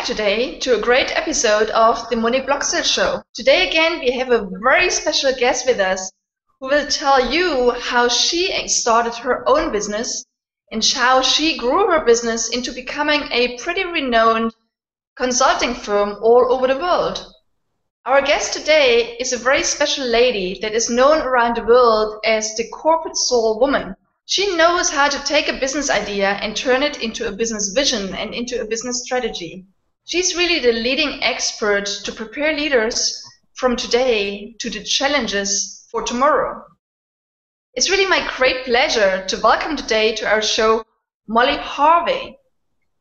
today to a great episode of the Monique Bloxel Show. Today again we have a very special guest with us who will tell you how she started her own business and how she grew her business into becoming a pretty renowned consulting firm all over the world. Our guest today is a very special lady that is known around the world as the corporate soul woman. She knows how to take a business idea and turn it into a business vision and into a business strategy. She's really the leading expert to prepare leaders from today to the challenges for tomorrow. It's really my great pleasure to welcome today to our show Molly Harvey.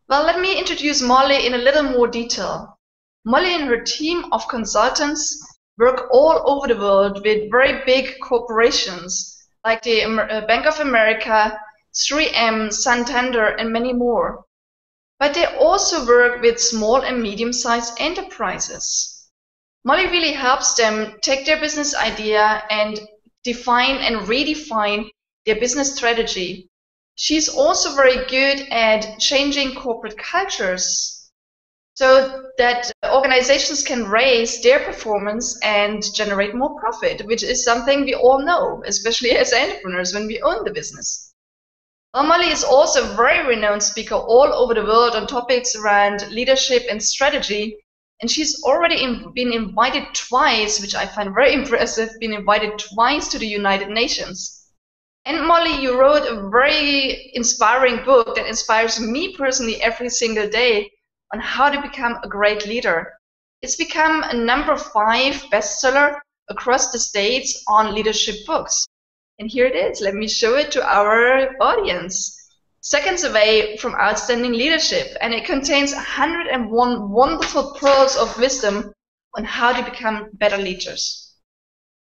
Well, let me introduce Molly in a little more detail. Molly and her team of consultants work all over the world with very big corporations like the Bank of America, 3M, Santander, and many more. But they also work with small and medium-sized enterprises. Molly really helps them take their business idea and define and redefine their business strategy. She's also very good at changing corporate cultures so that organizations can raise their performance and generate more profit, which is something we all know, especially as entrepreneurs when we own the business. Well, Molly is also a very renowned speaker all over the world on topics around leadership and strategy, and she's already been invited twice, which I find very impressive, been invited twice to the United Nations. And Molly, you wrote a very inspiring book that inspires me personally every single day on how to become a great leader. It's become a #5 bestseller across the States on leadership books. And here it is. Let me show it to our audience. Seconds Away from Outstanding Leadership. And it contains 101 wonderful pearls of wisdom on how to become better leaders.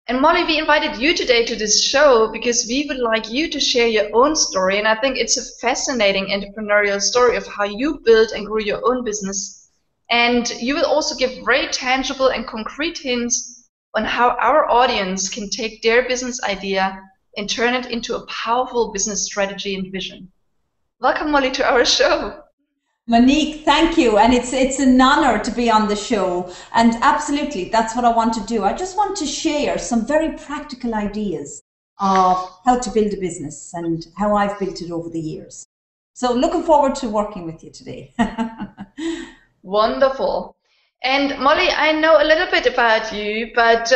And Molly, we invited you today to this show because we would like you to share your own story. And I think it's a fascinating entrepreneurial story of how you built and grew your own business. And you will also give very tangible and concrete hints on how our audience can take their business idea and turn it into a powerful business strategy and vision. Welcome, Molly, to our show. Monique, thank you. And it's an honor to be on the show. And absolutely, that's what I want to do. I just want to share some very practical ideas of how to build a business and how I've built it over the years. So looking forward to working with you today. Wonderful. And Molly, I know a little bit about you, but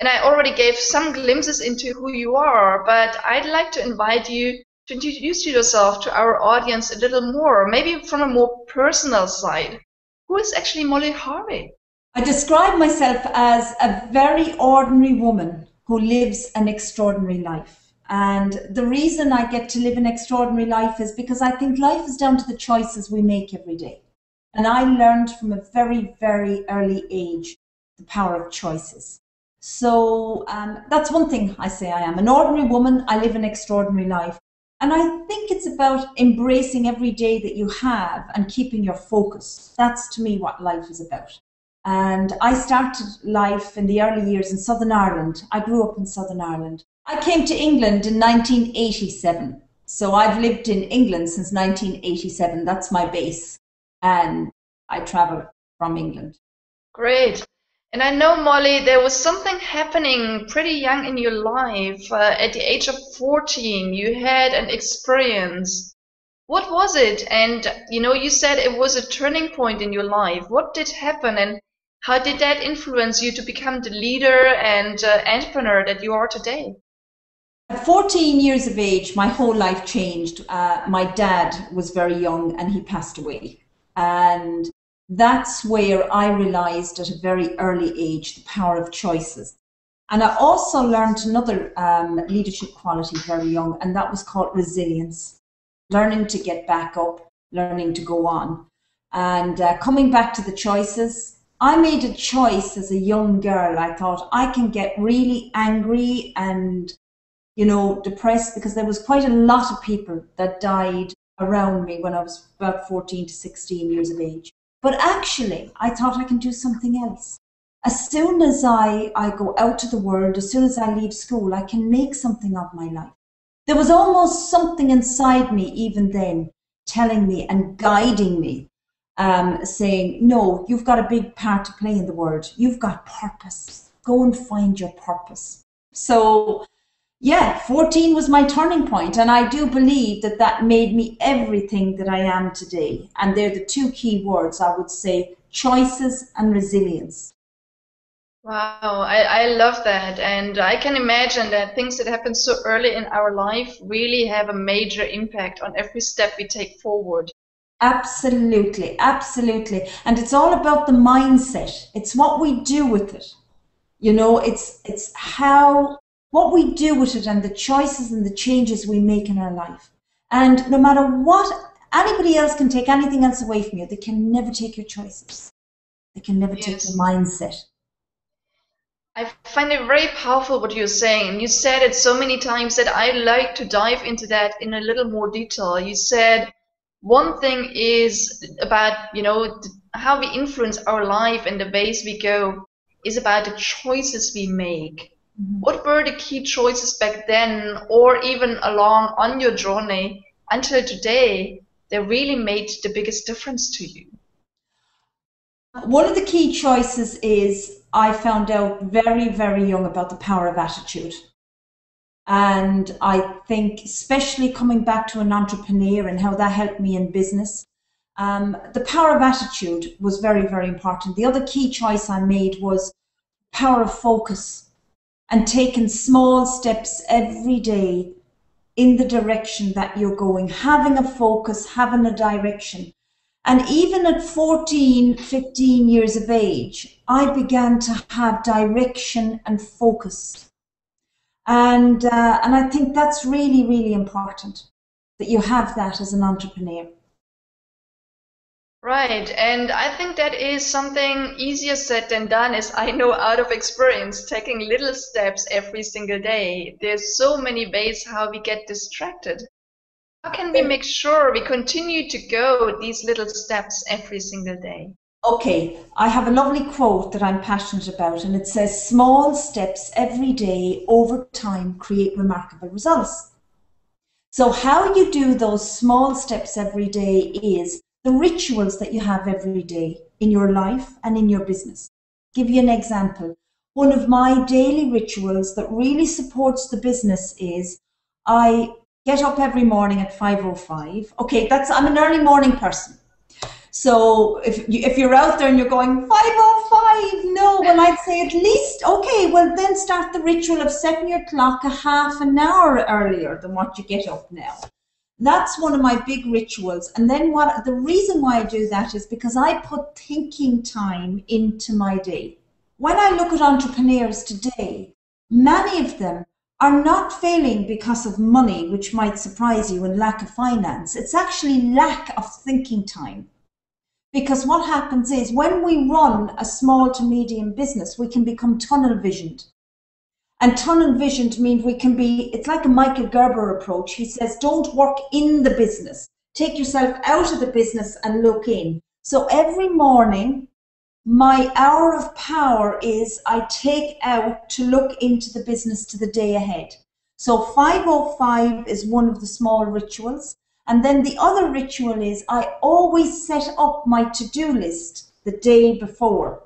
and I already gave some glimpses into who you are, but I'd like to invite you to introduce yourself to our audience a little more, maybe from a more personal side. Who is actually Molly Harvey? I describe myself as a very ordinary woman who lives an extraordinary life. And the reason I get to live an extraordinary life is because I think life is down to the choices we make every day. And I learned from a very, very early age the power of choices. So that's one thing I say. I am an ordinary woman. I live an extraordinary life. And I think it's about embracing every day that you have and keeping your focus. That's to me what life is about. And I started life in the early years in Southern Ireland. I grew up in Southern Ireland. I came to England in 1987. So I've lived in England since 1987. That's my base. And I travel from England. Great. And I know, Molly, there was something happening pretty young in your life. At the age of 14, you had an experience. What was it? And, you said it was a turning point in your life. What did happen and how did that influence you to become the leader and entrepreneur that you are today? At 14 years of age, my whole life changed. My dad was very young and he passed away. And that's where I realized at a very early age the power of choices. And I also learned another leadership quality very young, and that was called resilience. Learning to get back up, learning to go on. And coming back to the choices, I made a choice as a young girl. I thought I can get really angry and, depressed because there was quite a lot of people that died around me when I was about 14 to 16 years of age. But actually, I thought I can do something else. As soon as I go out to the world, as soon as I leave school, I can make something of my life. There was almost something inside me even then telling me and guiding me saying, no, you've got a big part to play in the world. You've got purpose. Go and find your purpose. So, yeah, 14 was my turning point, and I do believe that that made me everything that I am today. And they're the two key words, I would say, choices and resilience. Wow, I love that. And I can imagine that things that happen so early in our life really have a major impact on every step we take forward. Absolutely, absolutely. And it's all about the mindset. It's what we do with it. You know, it's how what we do with it and the choices and the changes we make in our life. And no matter what anybody else can take anything else away from you, they can never take your choices. They can never take your Yes. mindset. I find it very powerful what you're saying. You said it so many times that I like to dive into that in a little more detail. You said one thing is about, how we influence our life and the ways we go is about the choices we make. Mhm. What were the key choices back then, or even along on your journey until today, that really made the biggest difference to you? One of the key choices is I found out very, very young about the power of attitude. And I think, especially coming back to an entrepreneur and how that helped me in business, the power of attitude was very, very important. The other key choice I made was power of focus and taking small steps every day in the direction that you're going, having a focus, having a direction. And even at 14, 15 years of age, I began to have direction and focus. And I think that's really, really important that you have that as an entrepreneur. Right, and I think that is something easier said than done, as I know out of experience, taking little steps every single day. There's so many ways how we get distracted. How can we make sure we continue to go these little steps every single day? Okay, I have a lovely quote that I'm passionate about, and it says, small steps every day over time create remarkable results. So, how you do those small steps every day is the rituals that you have every day in your life and in your business. Give you an example. One of my daily rituals that really supports the business is I get up every morning at 5:05. Okay, I'm an early morning person. So if you're out there and you're going 5:05, no, well I'd say at least, okay, well then start the ritual of setting your clock a half an hour earlier than what you get up now. That's one of my big rituals. And then the reason why I do that is because I put thinking time into my day. When I look at entrepreneurs today, many of them are not failing because of money, which might surprise you, and lack of finance. It's actually lack of thinking time. Because what happens is when we run a small to medium business, we can become tunnel visioned. And tunnel visioned means it's like a Michael Gerber approach. He says, don't work in the business. Take yourself out of the business and look in. So every morning, my hour of power is I take out to look into the business to the day ahead. So 5:05 is one of the small rituals. And then the other ritual is I always set up my to-do list the day before.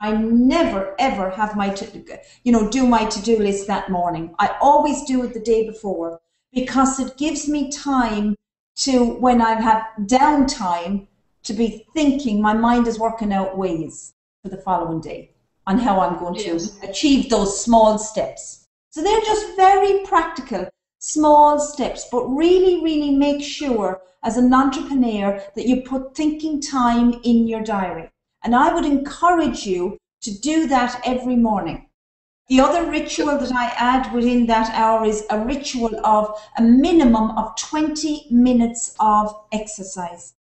I never ever have do my to-do list that morning. I always do it the day before because it gives me time to, when I have downtime, to be thinking, my mind is working out ways for the following day on how I'm going to achieve those small steps. So they're just very practical, small steps, but really, really make sure as an entrepreneur that you put thinking time in your diary. And I would encourage you to do that every morning. The other ritual that I add within that hour is a ritual of a minimum of 20 minutes of exercise.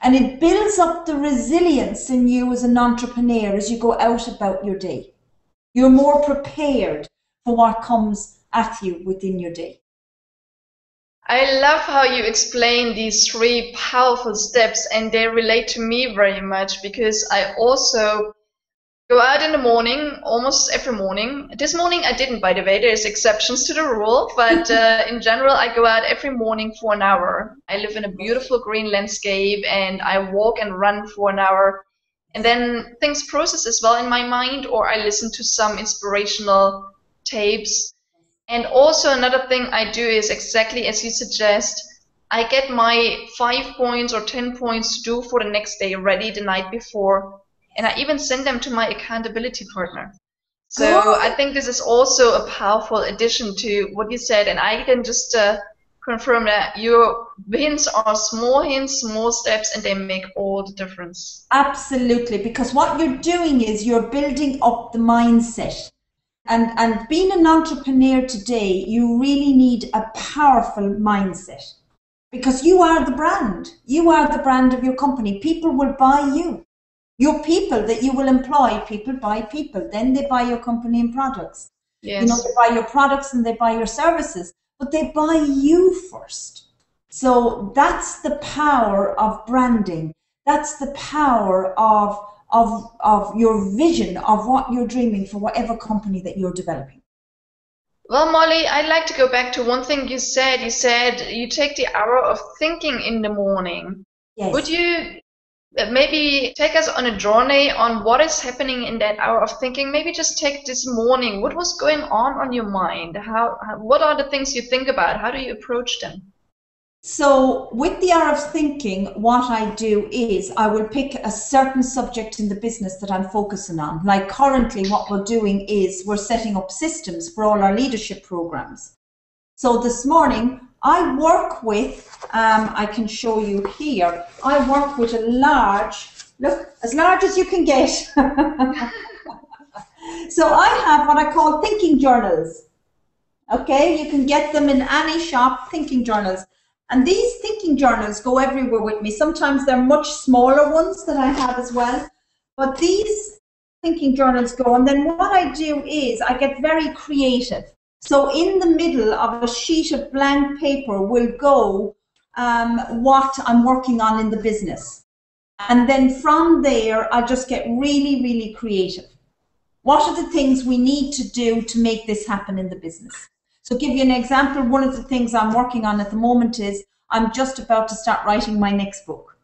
And it builds up the resilience in you as an entrepreneur as you go out about your day. You're more prepared for what comes at you within your day. I love how you explain these three powerful steps, and they relate to me very much because I also Go out in the morning, almost every morning. This morning I didn't, by the way. There's exceptions to the rule, but in general I go out every morning for an hour. I live in a beautiful green landscape and I walk and run for an hour. And then things process as well in my mind, or I listen to some inspirational tapes. And also another thing I do is exactly as you suggest. I get my 5 points or 10 points to do for the next day ready the night before, and I even send them to my accountability partner. So I Good. think this is also a powerful addition to what you said, and I can just confirm that your hints are small hints, small steps, and they make all the difference. Absolutely, because what you're doing is you're building up the mindset. And being an entrepreneur today, you really need a powerful mindset because you are the brand. You are the brand of your company. People will buy you. Your people that you will employ, people buy people. Then they buy your company and products. You know, Yes. they buy your products and they buy your services, but they buy you first. So that's the power of branding. That's the power of your vision of what you're dreaming for whatever company that you're developing. Well, Molly, I'd like to go back to one thing you said. You said you take the hour of thinking in the morning. Would Yes. you maybe take us on a journey on what is happening in that hour of thinking? Maybe just take this morning. What was going on your mind? What are the things you think about? How do you approach them? So, with the hour of thinking, what I do is I will pick a certain subject in the business that I'm focusing on. Like currently, what we're doing is we're setting up systems for all our leadership programs. So, this morning, I work with, I can show you here, I work with a large, look, as large as you can get. So, I have what I call thinking journals. Okay, you can get them in any shop, thinking journals. And these thinking journals go everywhere with me. Sometimes they're much smaller ones that I have as well. But these thinking journals go, and then what I do is I get very creative. So in the middle of a sheet of blank paper will go what I'm working on in the business. And then from there, I just get really, really creative. What are the things we need to do to make this happen in the business? So, give you an example, one of the things I'm working on at the moment is I'm just about to start writing my next book.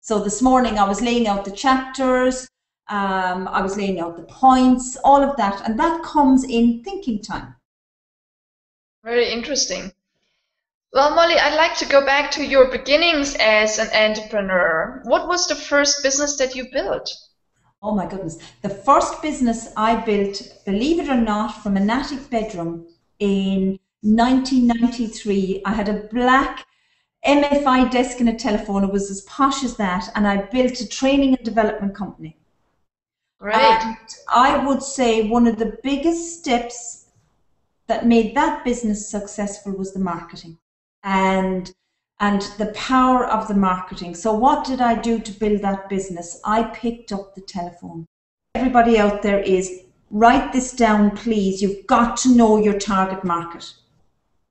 So, this morning I was laying out the chapters, I was laying out the points, all of that, and that comes in thinking time. Very interesting. Well, Molly, I'd like to go back to your beginnings as an entrepreneur. What was the first business that you built? Oh my goodness. The first business I built, believe it or not, from an attic bedroom in 1993. I had a black MFI desk and a telephone. It was as posh as that. And I built a training and development company. Great. And I would say one of the biggest steps that made that business successful was the marketing and the power of the marketing. So what did I do to build that business? I picked up the telephone. Everybody out there is, write this down, please. You've got to know your target market.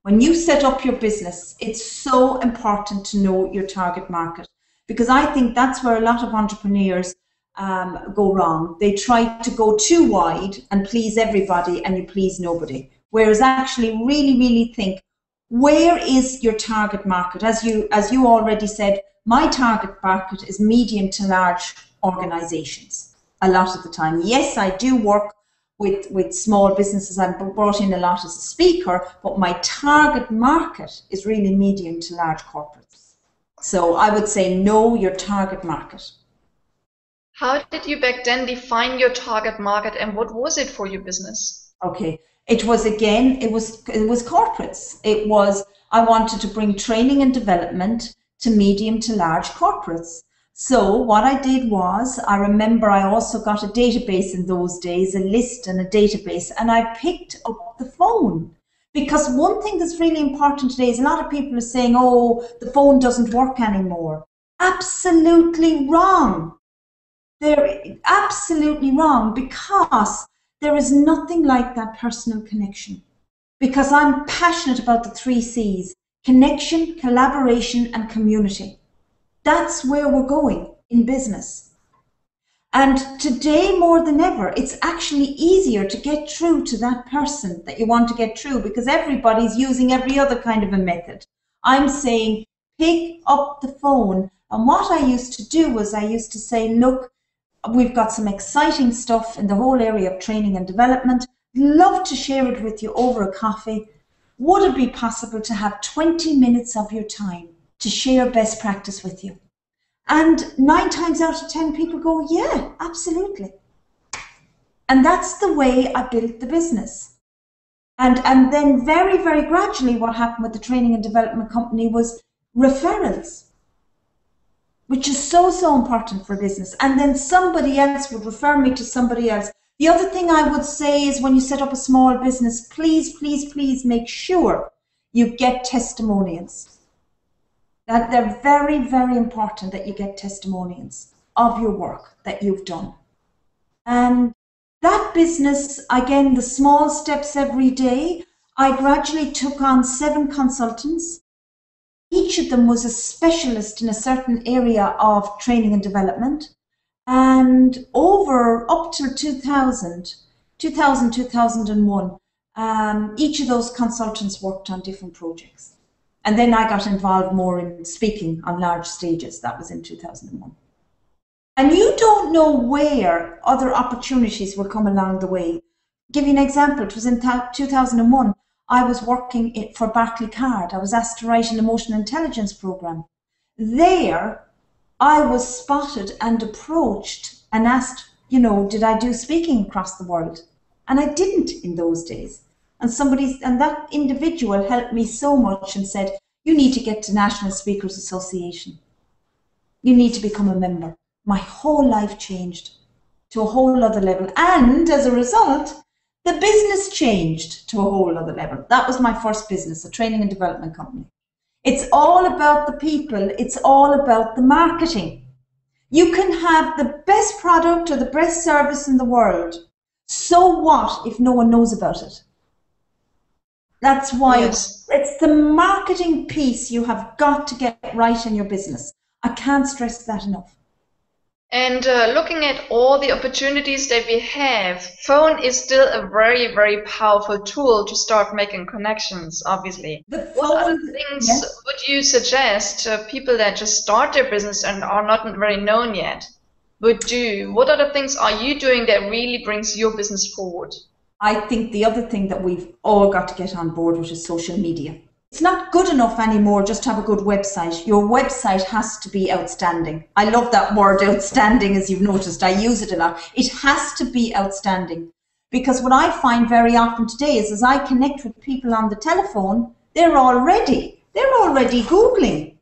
When you set up your business, it's so important to know your target market, because I think that's where a lot of entrepreneurs go wrong. They try to go too wide and please everybody and you please nobody. Whereas actually really, really think, where is your target market? As you already said, my target market is medium to large organizations a lot of the time. Yes, I do work with small businesses. I'm brought in a lot as a speaker, but my target market is really medium to large corporates. So I would say know your target market. How did you back then define your target market and what was it for your business? Okay. It was corporates. I wanted to bring training and development to medium to large corporates. So what I did was, I remember I also got a database in those days, a list and a database, and I picked up the phone. Because one thing that's really important today is a lot of people are saying, oh, the phone doesn't work anymore. Absolutely wrong. They're absolutely wrong, because there is nothing like that personal connection. Because I'm passionate about the 3 C's: connection, collaboration, and community. That's where we're going in business. And today, more than ever, it's actually easier to get through to that person that you want to get through because everybody's using every other kind of a method. I'm saying pick up the phone. And what I used to do was I used to say, look, we've got some exciting stuff in the whole area of training and development. Love to share it with you over a coffee. Would it be possible to have 20 minutes of your time to share best practice with you? And 9 times out of 10 people go, yeah, absolutely. And that's the way I built the business. And then very, very gradually what happened with the training and development company was referrals, which is so, so important for business. And then somebody else would refer me to somebody else. The other thing I would say is when you set up a small business, please, please, please make sure you get testimonials. That they're very, very important that you get testimonials of your work that you've done. And that business, again, the small steps every day, I gradually took on 7 consultants. Each of them was a specialist in a certain area of training and development. And over up till 2001, each of those consultants worked on different projects. And then I got involved more in speaking on large stages. That was in 2001. And you don't know where other opportunities will come along the way. I'll give you an example. It was in 2001. I was working for Barclaycard. I was asked to write an emotional intelligence program. There, I was spotted and approached and asked, did I do speaking across the world? And I didn't in those days. And that individual helped me so much and said, you need to get to National Speakers Association. You need to become a member. My whole life changed to a whole other level. And as a result, the business changed to a whole other level. That was my first business, a training and development company. It's all about the people. It's all about the marketing. You can have the best product or the best service in the world. So what if no one knows about it? That's why Yes. it's the marketing piece you have got to get right in your business. I can't stress that enough. And looking at all the opportunities that we have, phone is still a very, very powerful tool to start making connections, obviously. What other things would you suggest to people that just start their business and are not very known yet would do? What other things are you doing that really brings your business forward? I think the other thing that we've all got to get on board with is social media. It's not good enough anymore just to have a good website. Your website has to be outstanding. I love that word outstanding, as you've noticed. I use it a lot. It has to be outstanding. Because what I find very often today is as I connect with people on the telephone, they're already Googling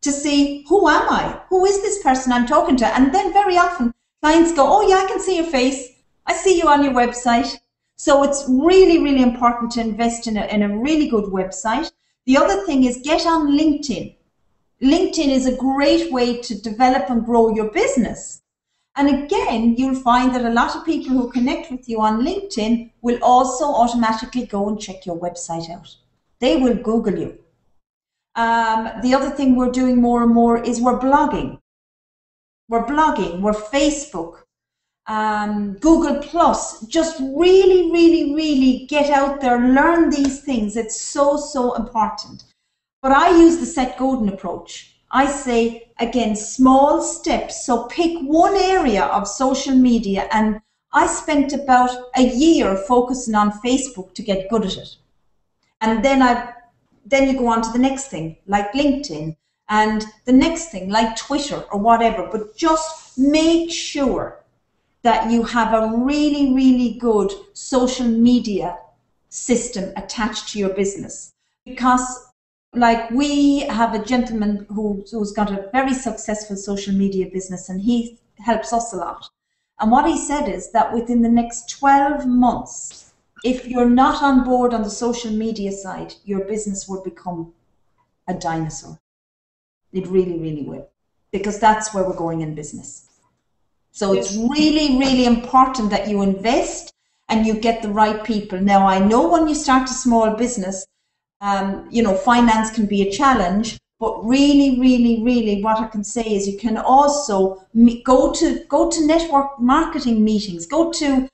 to see, who am I? Who is this person I'm talking to? And then very often clients go, oh yeah, I can see your face. I see you on your website. So it's really, really important to invest in a really good website. The other thing is get on LinkedIn. LinkedIn is a great way to develop and grow your business. And again, you'll find that a lot of people who connect with you on LinkedIn will also automatically go and check your website out. They will Google you. The other thing we're doing more and more is we're blogging. We're Facebook. Google Plus, just really, really, really get out there, learn these things. It's so, so important. But I use the Seth Godin approach. I say, again, small steps. So pick one area of social media, and I spent about a year focusing on Facebook to get good at it. And then you go on to the next thing, like LinkedIn, and the next thing, like Twitter or whatever. But just make sure that you have a really, really good social media system attached to your business. Because like we have a gentleman who's got a very successful social media business, and he helps us a lot. And what he said is that within the next 12 months, if you're not on board on the social media side, your business will become a dinosaur. It really, really will. Because that's where we're going in business. So it's really, really important that you invest and you get the right people. Now, I know when you start a small business, finance can be a challenge, But really, really, really, what I can say is you can also go to network marketing meetings, go to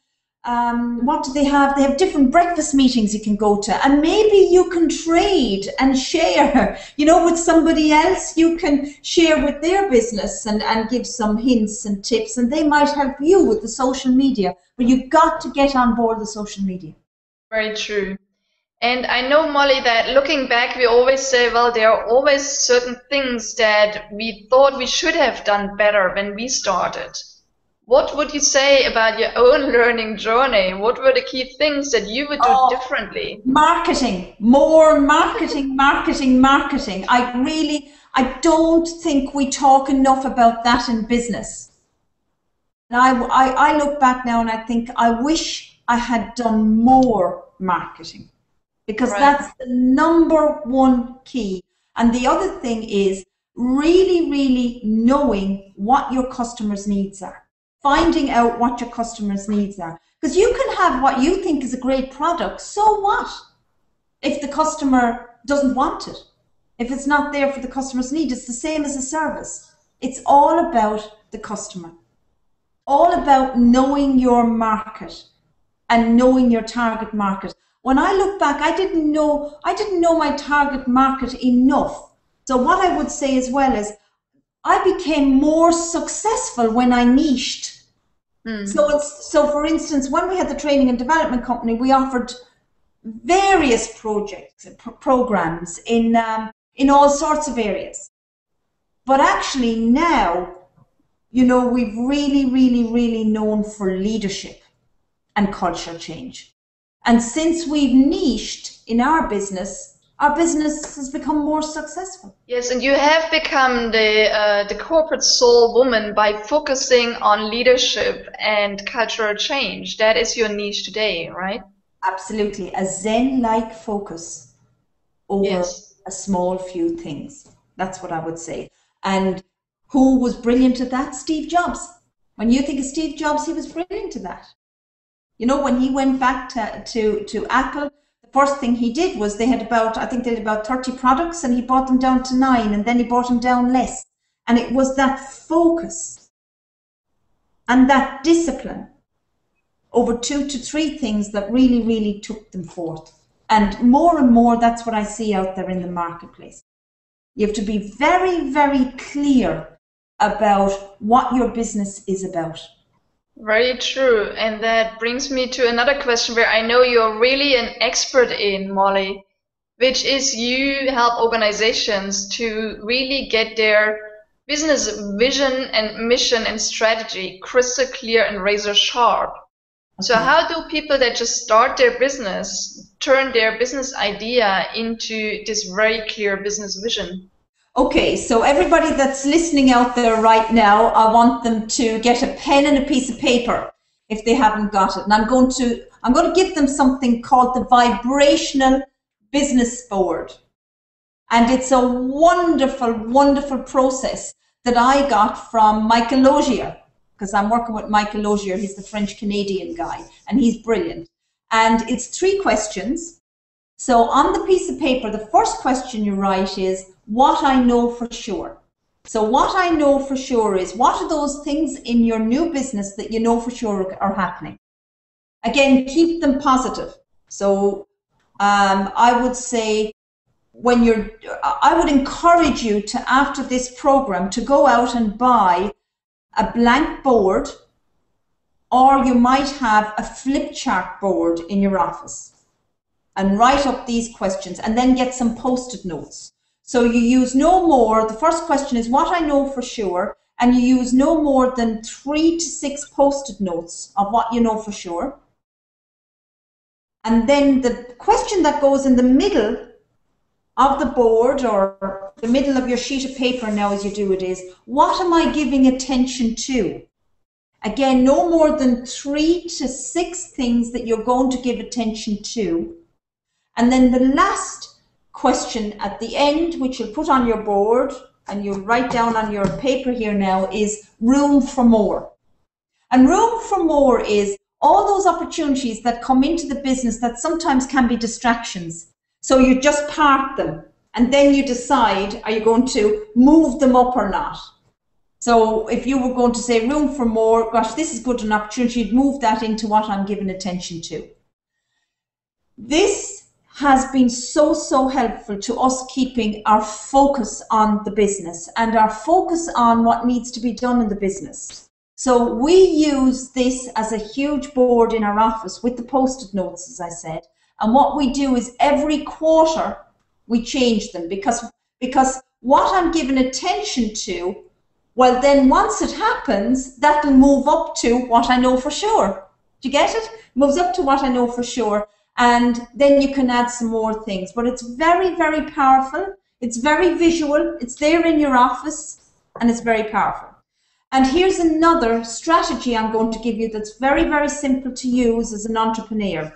what do they have? They have different breakfast meetings you can go to, and maybe you can trade and share, with somebody else. You can share with their business and give some hints and tips, and they might help you with the social media. But you've got to get on board the social media. Very true. And I know, Molly, that looking back, we always say, well, there are always certain things that we thought we should have done better when we started. What would you say about your own learning journey? What were the key things that you would do differently? Marketing, more marketing, marketing. I don't think we talk enough about that in business. And I look back now and I think I wish I had done more marketing, because that's the number one key. And the other thing is really, really knowing what your customers' needs are. Finding out what your customers' needs are. Because you can have what you think is a great product, so what? If the customer doesn't want it, if it's not there for the customer's need, it's the same as a service. It's all about the customer. All about knowing your market and knowing your target market. When I look back, I didn't know my target market enough. So what I would say as well is I became more successful when I niched. So for instance, when we had the training and development company, we offered various programs in all sorts of areas. But actually now, we've really, really, really known for leadership and culture change. And since we've niched in our business has become more successful. Yes, and you have become the corporate soul woman by focusing on leadership and cultural change. That is your niche today, right? Absolutely. A Zen-like focus over a small few things. That's what I would say. And who was brilliant at that? Steve Jobs. When you think of Steve Jobs, he was brilliant at that. When he went back to Apple, the first thing he did was they had about 30 products, and he brought them down to 9, and then he brought them down less. And it was that focus and that discipline over 2 to 3 things that really, really took them forth. And more, that's what I see out there in the marketplace. You have to be very, very clear about what your business is about. Very true. And that brings me to another question where I know you're really an expert in, Molly, which is you help organizations to really get their business vision and mission and strategy crystal clear and razor sharp. Okay. So how do people that just start their business turn their business idea into this very clear business vision? Okay, so everybody that's listening out there right now, I want them to get a pen and a piece of paper if they haven't got it. And I'm going to give them something called the Vibrational Business Board. And it's a wonderful, wonderful process that I got from Michael Logier, because I'm working with Michael Logier. He's the French-Canadian guy, and he's brilliant. And it's 3 questions. So on the piece of paper, the first question you write is, what I know for sure. So what I know for sure is, what are those things in your new business that you know for sure are happening? Again, keep them positive. So I would say I would encourage you to, after this program, to go out and buy a blank board, or you might have a flip chart board in your office and write up these questions, and then get some post-it notes. So you use no more, the first question is what I know for sure, and you use no more than 3 to 6 post-it notes of what you know for sure. And then the question that goes in the middle of the board, or the middle of your sheet of paper now as you do it, is, what am I giving attention to? Again, no more than 3 to 6 things that you're going to give attention to. And then the last question at the end, which you'll put on your board and you'll write down on your paper here now, is room for more. And room for more is all those opportunities that come into the business that sometimes can be distractions. So you just park them And then you decide, are you going to move them up or not? So if you were going to say room for more, gosh, this is good an opportunity, you'd move that into what I'm giving attention to. This has been so, so helpful to us keeping our focus on the business and our focus on what needs to be done in the business. So we use this as a huge board in our office with the post-it notes, as I said. And what we do is every quarter we change them because what I'm giving attention to, well, then once it happens, that'll move up to what I know for sure. Do you get it? Moves up to what I know for sure. And then you can add some more things. But it's very, very powerful. It's very visual. It's there in your office, and it's very powerful. And here's another strategy I'm going to give you that's very, very simple to use as an entrepreneur.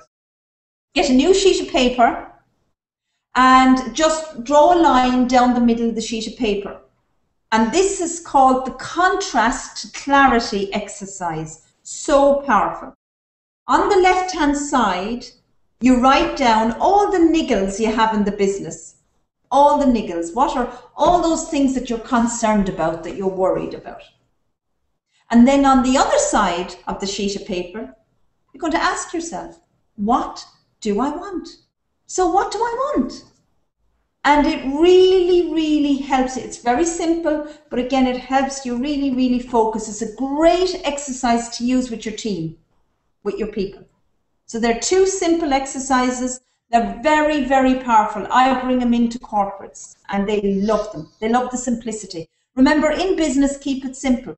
Get a new sheet of paper and just draw a line down the middle of the sheet of paper. And this is called the contrast to clarity exercise. So powerful. On the left-hand side, you write down all the niggles you have in the business. All the niggles. What are all those things that you're concerned about, that you're worried about? And then on the other side of the sheet of paper, you're going to ask yourself, what do I want? So what do I want? And it really, really helps. It's very simple, but again, it helps you really, really focus. It's a great exercise to use with your team, with your people. So they're two simple exercises. They're very, very powerful. I bring them into corporates and they love them. They love the simplicity. Remember, in business, keep it simple.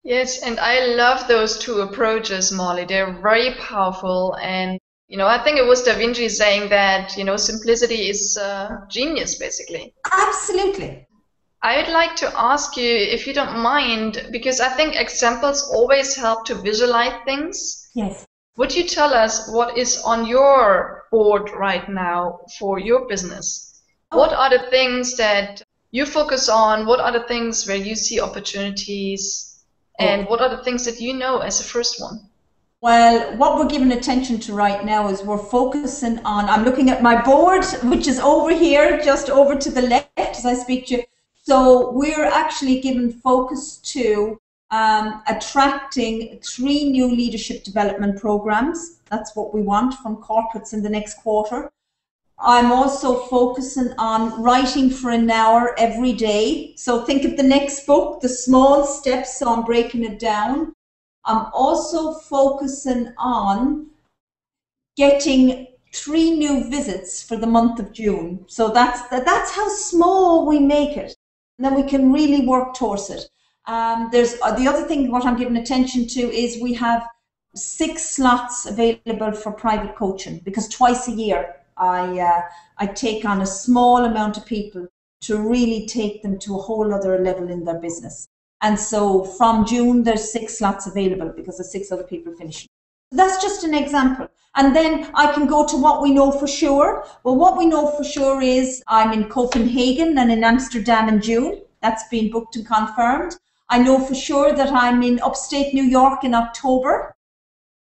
Yes, and I love those two approaches, Molly. They're very powerful. And, I think it was Da Vinci saying that, simplicity is genius, basically. Absolutely. I'd like to ask you, if you don't mind, because I think examples always help to visualize things. Yes. Would you tell us what is on your board right now for your business? What are the things that you focus on? What are the things where you see opportunities? And what are the things that you know as the first one? Well, what we're giving attention to right now is we're focusing on, I'm looking at my board, which is over here, just over to the left as I speak to you. So we're actually giving focus to attracting 3 new leadership development programs. That's what we want from corporates in the next quarter. I'm also focusing on writing for an hour every day. So think of the next book, the small steps, so I'm breaking it down. I'm also focusing on getting 3 new visits for the month of June. So that's how small we make it. And then we can really work towards it. There's the other thing, what I'm giving attention to is we have 6 slots available for private coaching, because twice a year I take on a small amount of people to really take them to a whole other level in their business. And so from June, there's 6 slots available because there's 6 other people finishing. That's just an example. And then I can go to what we know for sure. Well, what we know for sure is I'm in Copenhagen and in Amsterdam in June. That's been booked and confirmed. I know for sure that I'm in upstate New York in October.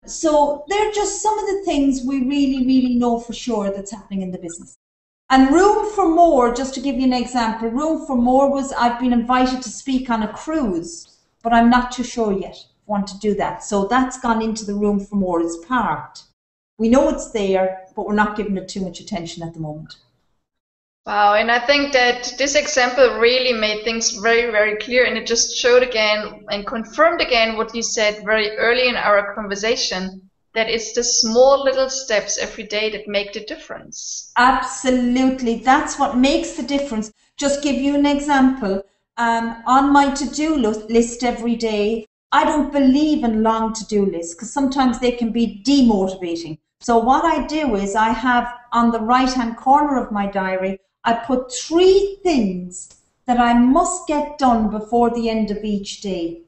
So they're just some of the things we really, really know for sure that's happening in the business. And room for more, just to give you an example, room for more was I've been invited to speak on a cruise, but I'm not too sure yet if I want to do that. So that's gone into the room for more. It's parked. We know it's there, but we're not giving it too much attention at the moment. Wow, and I think that this example really made things very, very clear, and it just showed again and confirmed again what you said very early in our conversation, that it's the small little steps every day that make the difference. Absolutely, that's what makes the difference. Just give you an example. On my to-do list every day, I don't believe in long to-do lists because sometimes they can be demotivating. So what I do is I have on the right-hand corner of my diary, I put 3 things that I must get done before the end of each day.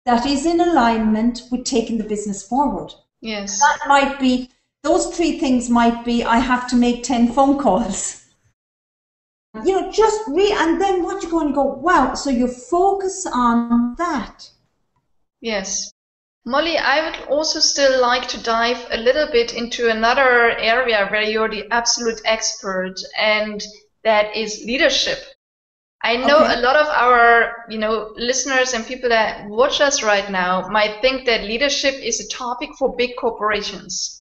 That is in alignment with taking the business forward. Yes. That might be, those 3 things might be, I have to make 10 phone calls. And then what you're going to go, wow, so you focus on that. Yes. Molly, I would also still like to dive a little bit into another area where you're the absolute expert, and that is leadership. I know a Okay. lot of our, listeners and people that watch us right now might think that leadership is a topic for big corporations.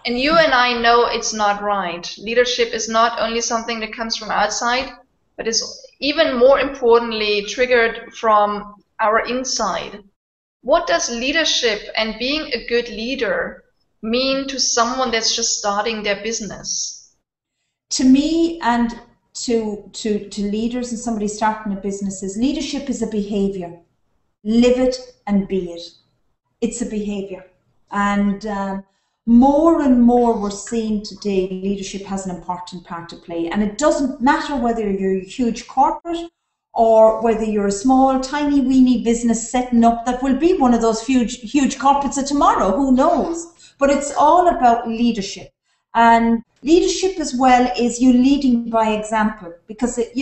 And you and I know it's not right. Leadership is not only something that comes from outside, but is even more importantly triggered from our inside. What does leadership and being a good leader mean to someone that's just starting their business? To me and to leaders and somebody starting a business is leadership is a behavior. Live it and be it. It's a behavior. And more and more we're seeing today leadership has an important part to play. And it doesn't matter whether you're a huge corporate or whether you're a small, tiny, weeny business setting up that will be one of those huge corporates of tomorrow. Who knows? But it's all about leadership. And leadership as well is you leading by example, because it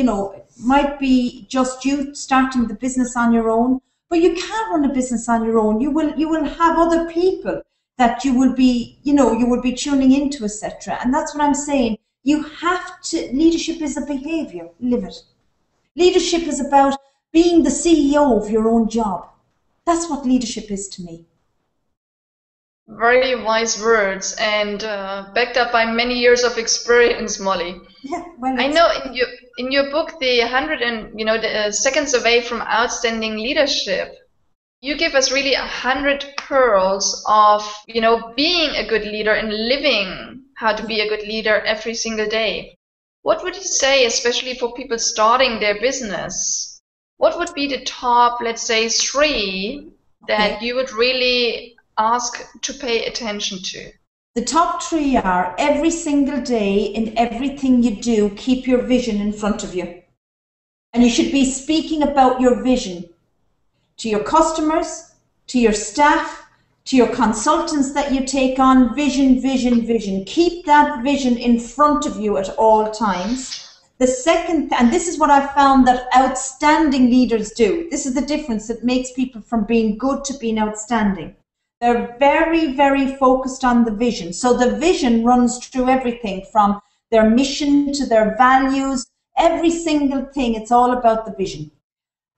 might be just you starting the business on your own, but you can't run a business on your own. You will have other people that you will be tuning into, etc. And that's what I'm saying. You have to. Leadership is a behavior. Live it. Leadership is about being the CEO of your own job. That's what leadership is to me. Very wise words and backed up by many years of experience, Molly. Yeah, well, I know in your book, the 100 and the seconds away from outstanding leadership, you give us really 100 pearls of being a good leader and living how to be a good leader every single day. What would you say, especially for people starting their business? What would be the top, let's say, three that okay. you would really ask to pay attention to? The top three are every single day in everything you do, keep your vision in front of you. And you should be speaking about your vision to your customers, to your staff, to your consultants that you take on. Vision, vision, vision. Keep that vision in front of you at all times. The second, and this is what I've found that outstanding leaders do. This is the difference that makes people from being good to being outstanding. They're very, very focused on the vision. So the vision runs through everything from their mission to their values, every single thing. It's all about the vision.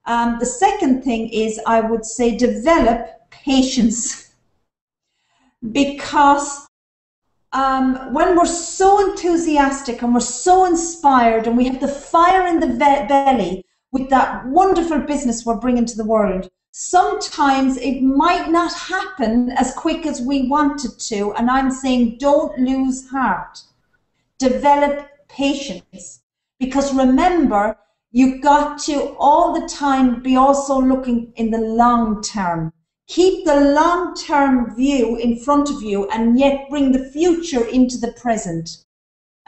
The second thing is, I would say, develop patience, because when we're so enthusiastic and we're so inspired and we have the fire in the belly with that wonderful business we're bringing to the world, sometimes it might not happen as quick as we want it to. And I'm saying, don't lose heart. Develop patience. Because remember, you've got to all the time be also looking in the long term. Keep the long-term view in front of you and yet bring the future into the present.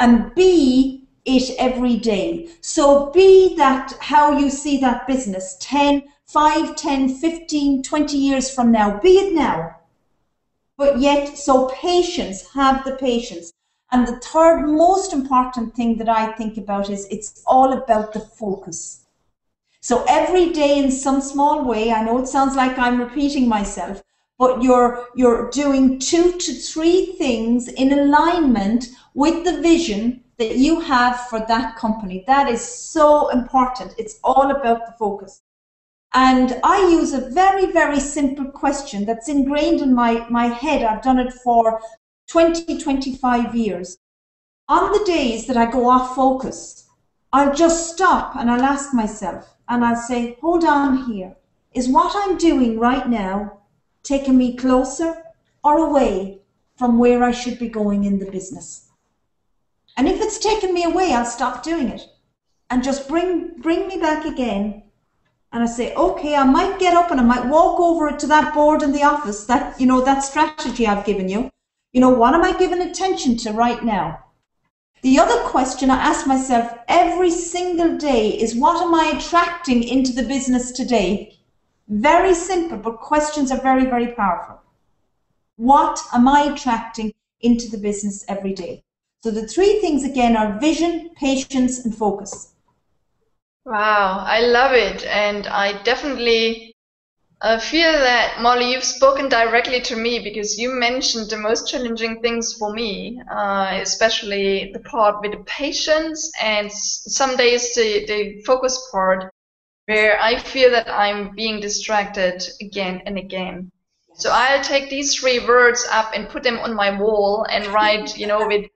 And be it every day. So be that how you see that business 5, 10, 15, 20 years from now. Be it now. But yet, so patience, have the patience. And the third most important thing that I think about is it's all about the focus. So every day in some small way, I know it sounds like I'm repeating myself, but you're doing 2 to 3 things in alignment with the vision that you have for that company. That is so important. It's all about the focus. And I use a very, very simple question that's ingrained in my head. I've done it for 20, 25 years. On the days that I go off focus, I'll just stop and I'll ask myself, and I'll say, hold on here. Is what I'm doing right now taking me closer or away from where I should be going in the business? And if it's taking me away, I'll stop doing it and just bring me back again. And I say, okay, I might get up and I might walk over to that board in the office, that strategy I've given you. What am I giving attention to right now? The other question I ask myself every single day is, what am I attracting into the business today? Very simple, but questions are very, very powerful. What am I attracting into the business every day? So the 3 things again are vision, patience, and focus. Wow, I love it. And I definitely I feel that, Molly, you've spoken directly to me because you mentioned the most challenging things for me, especially the part with the patience and some days the focus part, where I feel that I'm being distracted again and again. So I'll take these three words up and put them on my wall and write, with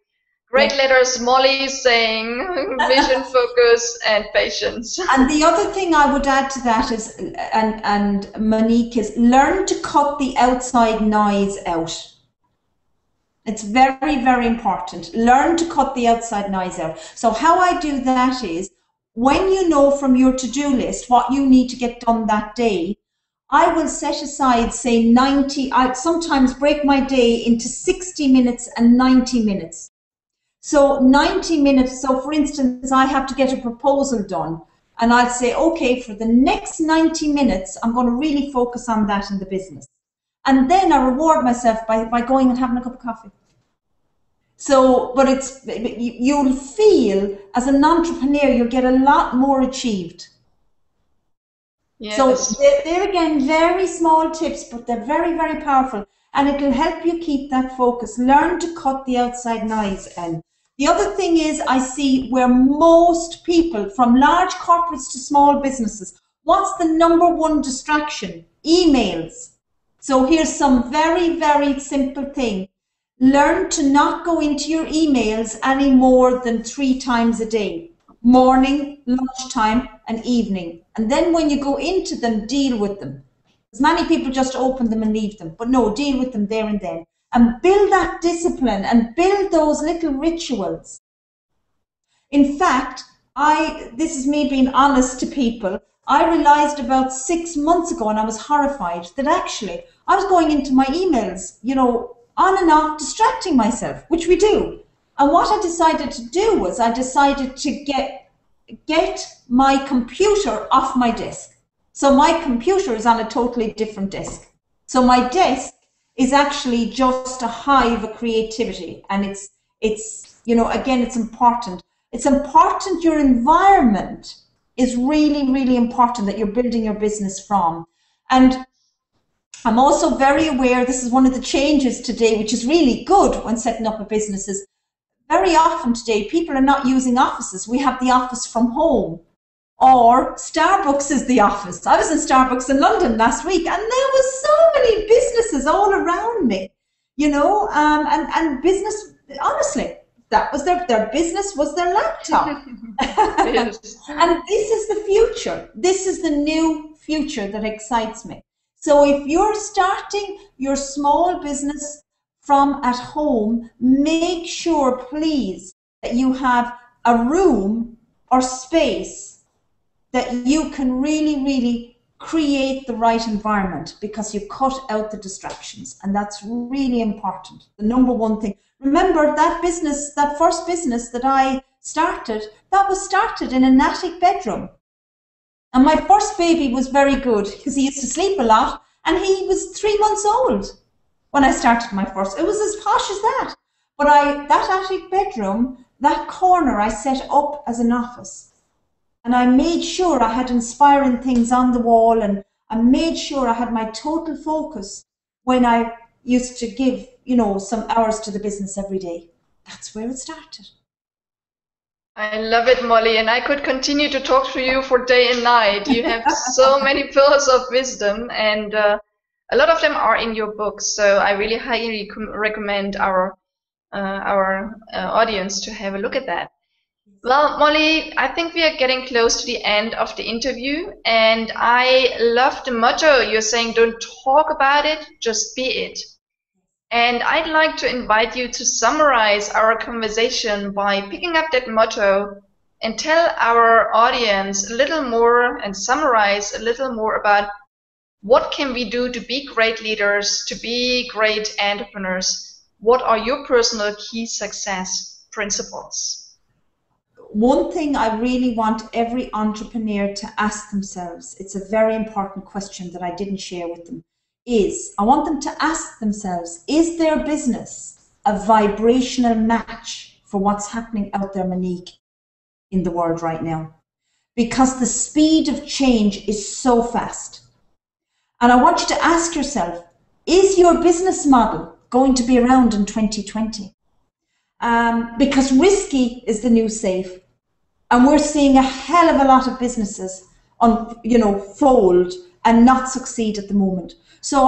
great letters, Molly saying vision, focus, and patience. And the other thing I would add to that is, and Monique, is learn to cut the outside noise out. It's very, very important. Learn to cut the outside noise out. So how I do that is, when you know from your to-do list what you need to get done that day, I will set aside, say, 90, I sometimes break my day into 60 minutes and 90 minutes. So 90 minutes, so for instance, I have to get a proposal done, and I'll say, okay, for the next 90 minutes, I'm going to really focus on that in the business. And then I reward myself by going and having a cup of coffee. So, but you'll feel as an entrepreneur, you'll get a lot more achieved. Yes. So they're again, very small tips, but they're very, very powerful. And it'll help you keep that focus. Learn to cut the outside noise out. The other thing is, I see where most people, from large corporates to small businesses, what's the number one distraction? Emails. So here's some very, very simple thing. Learn to not go into your emails any more than 3 times a day. Morning, lunchtime, and evening. And then when you go into them, deal with them. As many people just open them and leave them. But no, deal with them there and then. And build that discipline and build those little rituals. In fact, this is me being honest to people, I realized about 6 months ago, and I was horrified, that actually I was going into my emails, on and off, distracting myself, which we do. And what I decided to do was I decided to get my computer off my desk. So my computer is on a totally different desk. So my desk is actually just a hive of creativity. And it's again, it's important. It's important your environment is really, really important that you're building your business from. And I'm also very aware, this is one of the changes today, which is really good when setting up a business, is very often today people are not using offices. We have the office from home, or Starbucks is the office. I was in Starbucks in London last week, and there was so many businesses all around me, and business, honestly, that was their business was their laptop. Yes. And this is the future. This is the new future that excites me. So if you're starting your small business from at home, make sure, please, that you have a room or space that you can really, really create the right environment, because you cut out the distractions. And that's really important. The number one thing. Remember that business, that first business that I started, that was started in an attic bedroom. And my first baby was very good because he used to sleep a lot, and he was 3 months old when I started my first. It was as posh as that. But that attic bedroom, that corner, I set up as an office. And I made sure I had inspiring things on the wall, and I made sure I had my total focus when I used to give, some hours to the business every day. That's where it started. I love it, Molly, and I could continue to talk to you for day and night. You have so many pearls of wisdom, and a lot of them are in your books. So I really highly recommend our audience to have a look at that. Well, Molly, I think we are getting close to the end of the interview, and I love the motto you're saying, don't talk about it, just be it. And I'd like to invite you to summarize our conversation by picking up that motto and tell our audience a little more and summarize a little more about what can we do to be great leaders, to be great entrepreneurs. What are your personal key success principles? One thing I really want every entrepreneur to ask themselves, it's a very important question that I didn't share with them, is I want them to ask themselves, is their business a vibrational match for what's happening out there, Monique, in the world right now? Because the speed of change is so fast. And I want you to ask yourself, is your business model going to be around in 2020? Because risky is the new safe. And we're seeing a hell of a lot of businesses fold and not succeed at the moment. So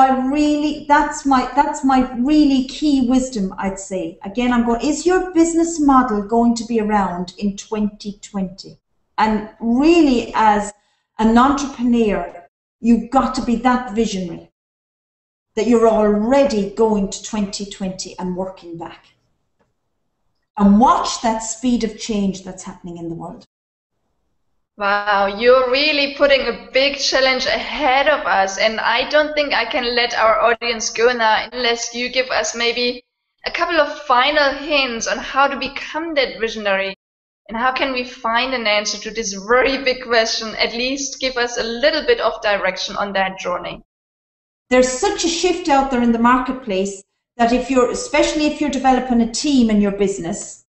that's my really key wisdom, I'd say. Again, is your business model going to be around in 2020? And really, as an entrepreneur, you've got to be that visionary that you're already going to 2020 and working back. And watch that speed of change that's happening in the world. Wow, you're really putting a big challenge ahead of us, and I don't think I can let our audience go now unless you give us maybe a couple of final hints on how to become that visionary and how can we find an answer to this very big question. At least give us a little bit of direction on that journey. There's such a shift out there in the marketplace that especially if you're developing a team in your business,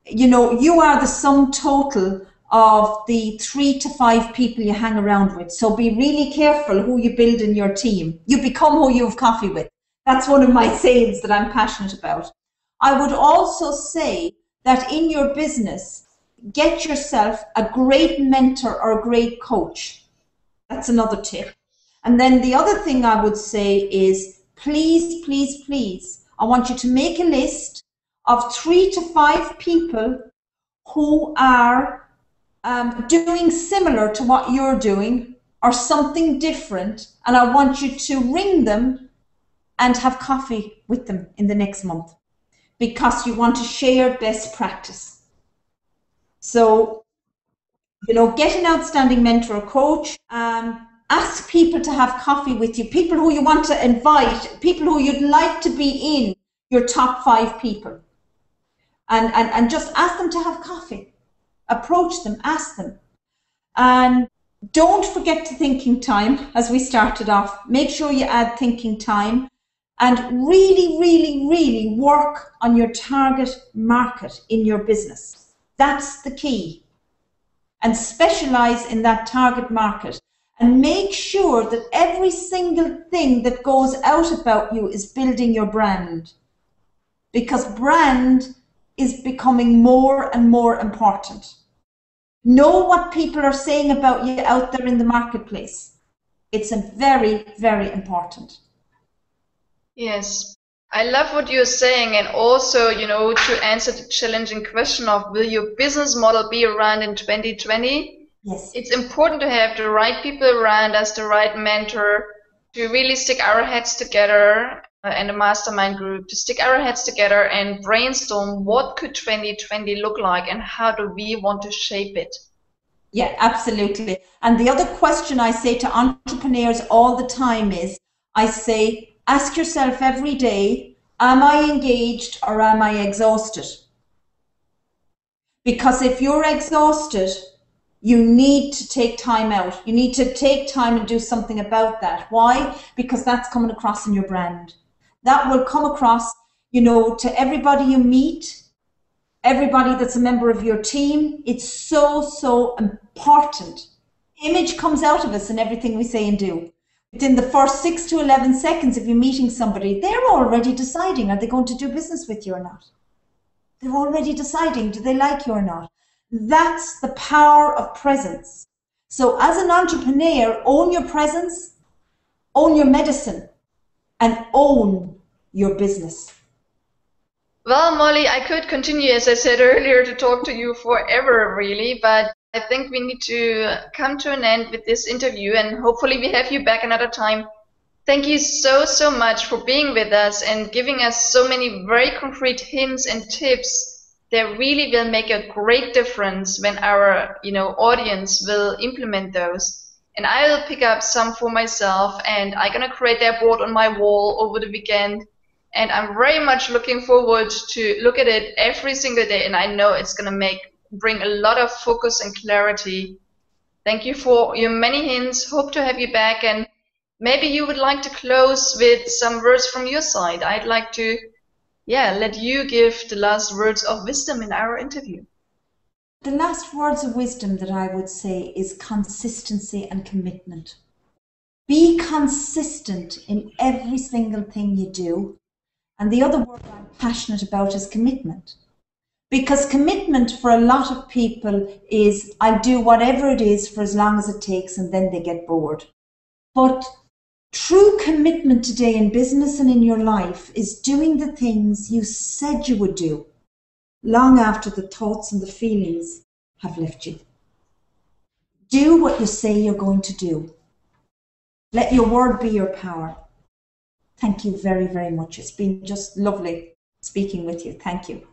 you are the sum total of the 3 to 5 people you hang around with. So be really careful who you build in your team. You become who you have coffee with. That's one of my sayings that I'm passionate about. I would also say that in your business, get yourself a great mentor or a great coach. That's another tip. And then the other thing I would say is, please, please, please, I want you to make a list of 3 to 5 people who are doing similar to what you're doing or something different, and I want you to ring them and have coffee with them in the next month because you want to share best practice. So, get an outstanding mentor or coach. Ask people to have coffee with you, people who you want to invite, people who you'd like to be in your top 5 people. And just ask them to have coffee. Approach them, ask them. And don't forget to thinking time as we started off. Make sure you add thinking time and really, really, really work on your target market in your business. That's the key. And specialize in that target market. And make sure that every single thing that goes out about you is building your brand. Because brand is becoming more and more important. Know what people are saying about you out there in the marketplace. It's very, very important. Yes, I love what you're saying, and also, to answer the challenging question of will your business model be around in 2020? Yes. It's important to have the right people around us, the right mentor, to really stick our heads together and a mastermind group to stick our heads together and brainstorm what could 2020 look like and how do we want to shape it. Yeah, absolutely. And the other question I say to entrepreneurs all the time is, I say, ask yourself every day, am I engaged or am I exhausted? Because if you're exhausted, you need to take time out. You need to take time and do something about that. Why? Because that's coming across in your brand. That will come across, to everybody you meet, everybody that's a member of your team. It's so, so important. Image comes out of us in everything we say and do. Within the first 6 to 11 seconds of you meeting somebody, they're already deciding, are they going to do business with you or not? They're already deciding, do they like you or not? That's the power of presence. So as an entrepreneur, own your presence, own your medicine, and own your business. Well, Molly, I could continue, as I said earlier, to talk to you forever, really, but I think we need to come to an end with this interview, and hopefully we have you back another time. Thank you so, so much for being with us and giving us so many very concrete hints and tips that really will make a great difference when our, audience will implement those. And I will pick up some for myself, and I'm gonna create that board on my wall over the weekend. And I'm very much looking forward to look at it every single day, and I know it's gonna bring a lot of focus and clarity. Thank you for your many hints. Hope to have you back, and maybe you would like to close with some words from your side. I'd like to, let you give the last words of wisdom in our interview. The last words of wisdom that I would say is consistency and commitment. Be consistent in every single thing you do. And the other word I'm passionate about is commitment. Because commitment for a lot of people is, I'll do whatever it is for as long as it takes, and then they get bored. But true commitment today in business and in your life is doing the things you said you would do long after the thoughts and the feelings have left you. Do what you say you're going to do. Let your word be your power. Thank you very, very much. It's been just lovely speaking with you. Thank you.